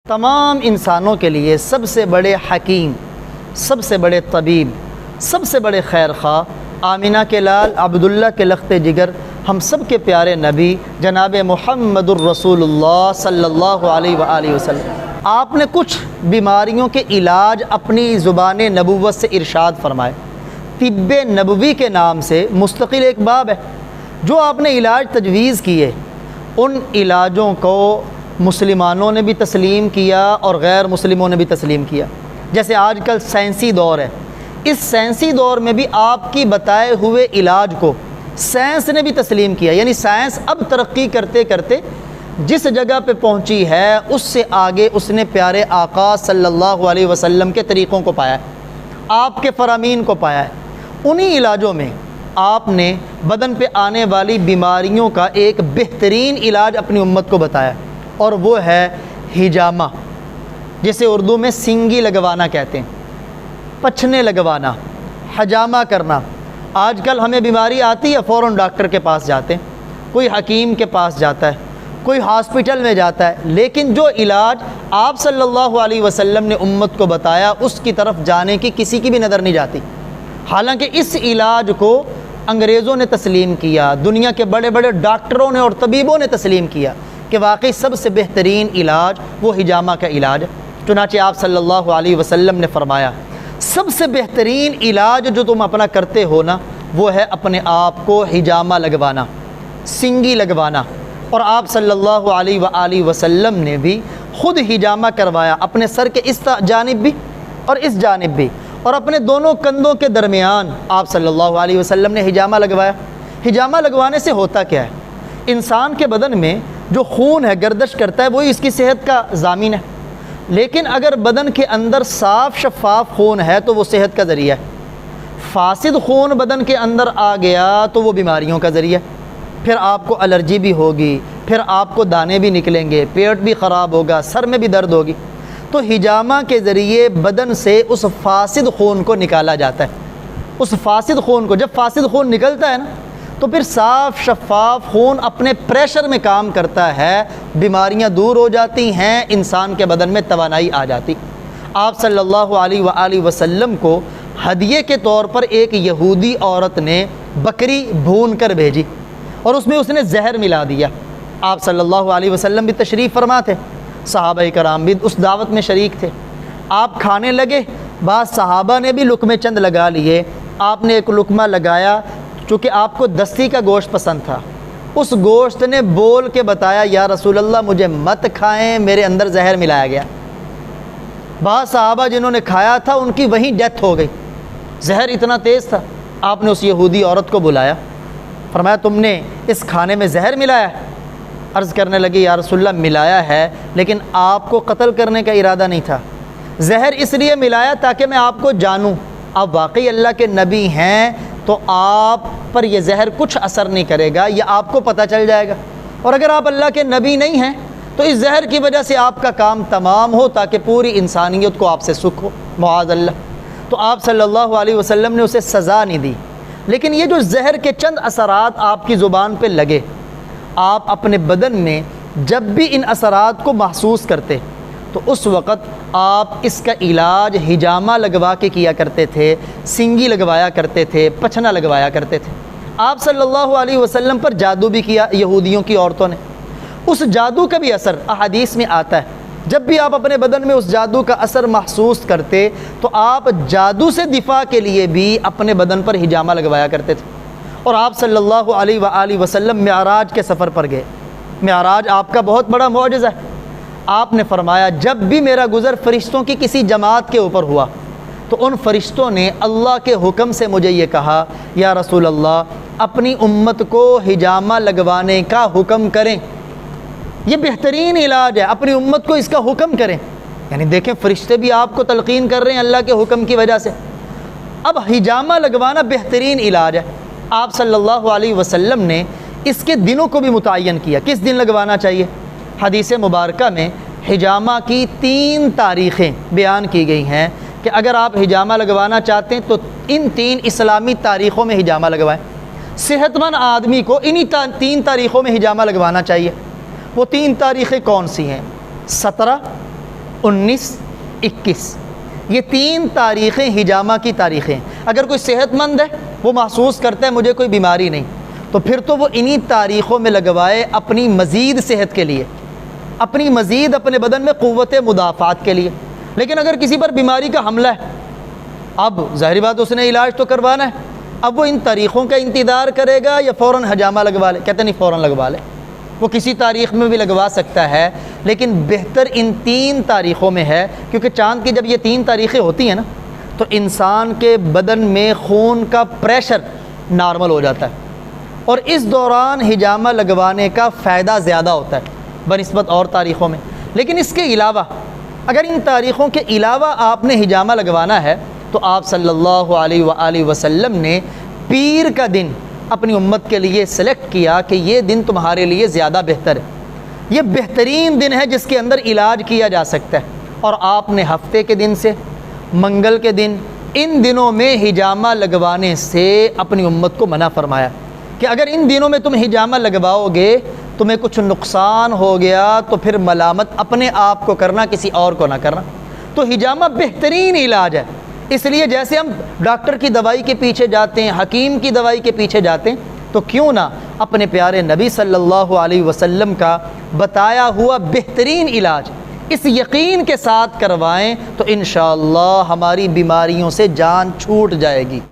تمام انسانوں کے لیے سب سے بڑے حکیم، سب سے بڑے طبیب، سب سے بڑے خیر خواہ آمینہ کے لال عبداللہ کے لخت جگر ہم سب کے پیارے نبی جناب محمد الرسول اللہ صلی اللہ علیہ وآلہ وسلم، آپ نے کچھ بیماریوں کے علاج اپنی زبان نبوت سے ارشاد فرمائے۔ طب نبوی کے نام سے مستقل ایک باب ہے۔ جو آپ نے علاج تجویز کیے ان علاجوں کو مسلمانوں نے بھی تسلیم کیا اور غیر مسلموں نے بھی تسلیم کیا۔ جیسے آج کل سائنسی دور ہے، اس سائنسی دور میں بھی آپ کی بتائے ہوئے علاج کو سائنس نے بھی تسلیم کیا، یعنی سائنس اب ترقی کرتے کرتے جس جگہ پہ پہنچی ہے اس سے آگے اس نے پیارے آقا صلی اللہ علیہ وسلم کے طریقوں کو پایا ہے، آپ کے فرامین کو پایا ہے۔ انہی علاجوں میں آپ نے بدن پہ آنے والی بیماریوں کا ایک بہترین علاج اپنی امت کو بتایا، اور وہ ہے ہجامہ، جسے اردو میں سینگی لگوانا کہتے ہیں، پچھنے لگوانا، حجامہ کرنا۔ آج کل ہمیں بیماری آتی ہے فوراً ڈاکٹر کے پاس جاتے ہیں، کوئی حکیم کے پاس جاتا ہے، کوئی ہاسپٹل میں جاتا ہے، لیکن جو علاج آپ صلی اللہ علیہ وسلم نے امت کو بتایا اس کی طرف جانے کی کسی کی بھی نظر نہیں جاتی۔ حالانکہ اس علاج کو انگریزوں نے تسلیم کیا، دنیا کے بڑے بڑے ڈاکٹروں نے اور طبیبوں نے تسلیم کیا کہ واقعی سب سے بہترین علاج وہ ہجامہ کا علاج ہے۔ چنانچہ آپ صلی اللہ علیہ وسلم نے فرمایا سب سے بہترین علاج جو تم اپنا کرتے ہو نا وہ ہے اپنے آپ کو ہجامہ لگوانا، سینگی لگوانا۔ اور آپ صلی اللہ علیہ وآلہ وسلم نے بھی خود ہجامہ کروایا، اپنے سر کے اس جانب بھی اور اس جانب بھی، اور اپنے دونوں کندھوں کے درمیان آپ صلی اللہ علیہ وسلم نے ہجامہ لگوایا۔ ہجامہ لگوانے سے ہوتا کیا ہے؟ انسان کے بدن میں جو خون ہے گردش کرتا ہے وہی اس کی صحت کا ضامن ہے، لیکن اگر بدن کے اندر صاف شفاف خون ہے تو وہ صحت کا ذریعہ ہے۔ فاسد خون بدن کے اندر آ گیا تو وہ بیماریوں کا ذریعہ ہے، پھر آپ کو الرجی بھی ہوگی، پھر آپ کو دانے بھی نکلیں گے، پیٹ بھی خراب ہوگا، سر میں بھی درد ہوگی۔ تو ہجامہ کے ذریعے بدن سے اس فاسد خون کو نکالا جاتا ہے۔ اس فاسد خون کو، جب فاسد خون نکلتا ہے نا تو پھر صاف شفاف خون اپنے پریشر میں کام کرتا ہے، بیماریاں دور ہو جاتی ہیں، انسان کے بدن میں توانائی آ جاتی۔ آپ صلی اللہ علیہ وآلہ وسلم کو ہدیے کے طور پر ایک یہودی عورت نے بکری بھون کر بھیجی اور اس میں اس نے زہر ملا دیا۔ آپ صلی اللہ علیہ وسلم بھی تشریف فرما تھے، صحابہ کرام بھی اس دعوت میں شریک تھے۔ آپ کھانے لگے، بعض صحابہ نے بھی لقمے چند لگا لیے، آپ نے ایک لقمہ لگایا، چونکہ آپ کو دستی کا گوشت پسند تھا، اس گوشت نے بول کے بتایا یا رسول اللہ مجھے مت کھائیں، میرے اندر زہر ملایا گیا۔ بعض صحابہ جنہوں نے کھایا تھا ان کی وہیں ڈیتھ ہو گئی، زہر اتنا تیز تھا۔ آپ نے اس یہودی عورت کو بلایا، فرمایا تم نے اس کھانے میں زہر ملایا ہے؟ عرض کرنے لگی یا رسول اللہ ملایا ہے لیکن آپ کو قتل کرنے کا ارادہ نہیں تھا، زہر اس لیے ملایا تاکہ میں آپ کو جانوں، آپ واقعی اللہ کے نبی ہیں تو آپ پر یہ زہر کچھ اثر نہیں کرے گا، یہ آپ کو پتہ چل جائے گا، اور اگر آپ اللہ کے نبی نہیں ہیں تو اس زہر کی وجہ سے آپ کا کام تمام ہو تاکہ پوری انسانیت کو آپ سے سکھ ہو، معاذ اللہ۔ تو آپ صلی اللہ علیہ وسلم نے اسے سزا نہیں دی، لیکن یہ جو زہر کے چند اثرات آپ کی زبان پہ لگے، آپ اپنے بدن میں جب بھی ان اثرات کو محسوس کرتے تو اس وقت آپ اس کا علاج ہجامہ لگوا کے کیا کرتے تھے، سینگی لگوایا کرتے تھے، پچھنا لگوایا کرتے تھے۔ آپ صلی اللہ علیہ وسلم پر جادو بھی کیا یہودیوں کی عورتوں نے، اس جادو کا بھی اثر احادیث میں آتا ہے۔ جب بھی آپ اپنے بدن میں اس جادو کا اثر محسوس کرتے تو آپ جادو سے دفاع کے لیے بھی اپنے بدن پر ہجامہ لگوایا کرتے تھے۔ اور آپ صلی اللہ علیہ وآلہ وسلم معراج کے سفر پر گئے، معراج آپ کا بہت بڑا معجزہ ہے۔ آپ نے فرمایا جب بھی میرا گزر فرشتوں کی کسی جماعت کے اوپر ہوا تو ان فرشتوں نے اللہ کے حکم سے مجھے یہ کہا یا رسول اللہ اپنی امت کو ہجامہ لگوانے کا حکم کریں، یہ بہترین علاج ہے، اپنی امت کو اس کا حکم کریں۔ یعنی دیکھیں فرشتے بھی آپ کو تلقین کر رہے ہیں اللہ کے حکم کی وجہ سے۔ اب ہجامہ لگوانا بہترین علاج ہے۔ آپ صلی اللہ علیہ وسلم نے اس کے دنوں کو بھی متعین کیا، کس دن لگوانا چاہیے۔ حدیث مبارکہ میں ہجامہ کی 3 تاریخیں بیان کی گئی ہیں کہ اگر آپ ہجامہ لگوانا چاہتے ہیں تو ان 3 اسلامی تاریخوں میں ہجامہ لگوائیں۔ صحت مند آدمی کو انہی 3 تاریخوں میں ہجامہ لگوانا چاہیے۔ وہ 3 تاریخیں کون سی ہیں؟ 17، 19 21 یہ 3 تاریخیں حجامہ کی تاریخیں. اگر کوئی صحت مند ہے، وہ محسوس کرتا ہے مجھے کوئی بیماری نہیں، تو پھر تو وہ انہی تاریخوں میں لگوائے اپنی مزید صحت کے لیے، اپنی مزید اپنے بدن میں قوت مدافعات کے لیے. لیکن اگر کسی پر بیماری کا حملہ ہے، اب ظاہری بات اس نے علاج تو کروانا ہے، اب وہ ان تاریخوں کا انتظار کرے گا یا فوراً حجامہ لگوا لے؟ کہتے نہیں، فوراً لگوا لے. وہ کسی تاریخ میں بھی لگوا سکتا ہے، لیکن بہتر ان 3 تاریخوں میں ہے، کیونکہ چاند کی جب یہ 3 تاریخیں ہوتی ہیں نا، تو انسان کے بدن میں خون کا پریشر نارمل ہو جاتا ہے، اور اس دوران حجامہ لگوانے کا فائدہ زیادہ ہوتا ہے بنسبت اور تاریخوں میں. لیکن اس کے علاوہ اگر ان تاریخوں کے علاوہ آپ نے حجامہ لگوانا ہے تو آپ صلی اللہ علیہ وآلہ وسلم نے پیر کا دن اپنی امت کے لیے سلیکٹ کیا کہ یہ دن تمہارے لیے زیادہ بہتر ہے، یہ بہترین دن ہے جس کے اندر علاج کیا جا سکتا ہے. اور آپ نے ہفتے کے دن سے منگل کے دن، ان دنوں میں حجامہ لگوانے سے اپنی امت کو منع فرمایا کہ اگر ان دنوں میں تم حجامہ لگواؤ گے، تمہیں کچھ نقصان ہو گیا تو پھر ملامت اپنے آپ کو کرنا، کسی اور کو نہ کرنا. تو حجامہ بہترین علاج ہے. اس لیے جیسے ہم ڈاکٹر کی دوائی کے پیچھے جاتے ہیں، حکیم کی دوائی کے پیچھے جاتے ہیں، تو کیوں نہ اپنے پیارے نبی صلی اللہ علیہ وسلم کا بتایا ہوا بہترین علاج اس یقین کے ساتھ کروائیں تو انشاءاللہ ہماری بیماریوں سے جان چھوٹ جائے گی.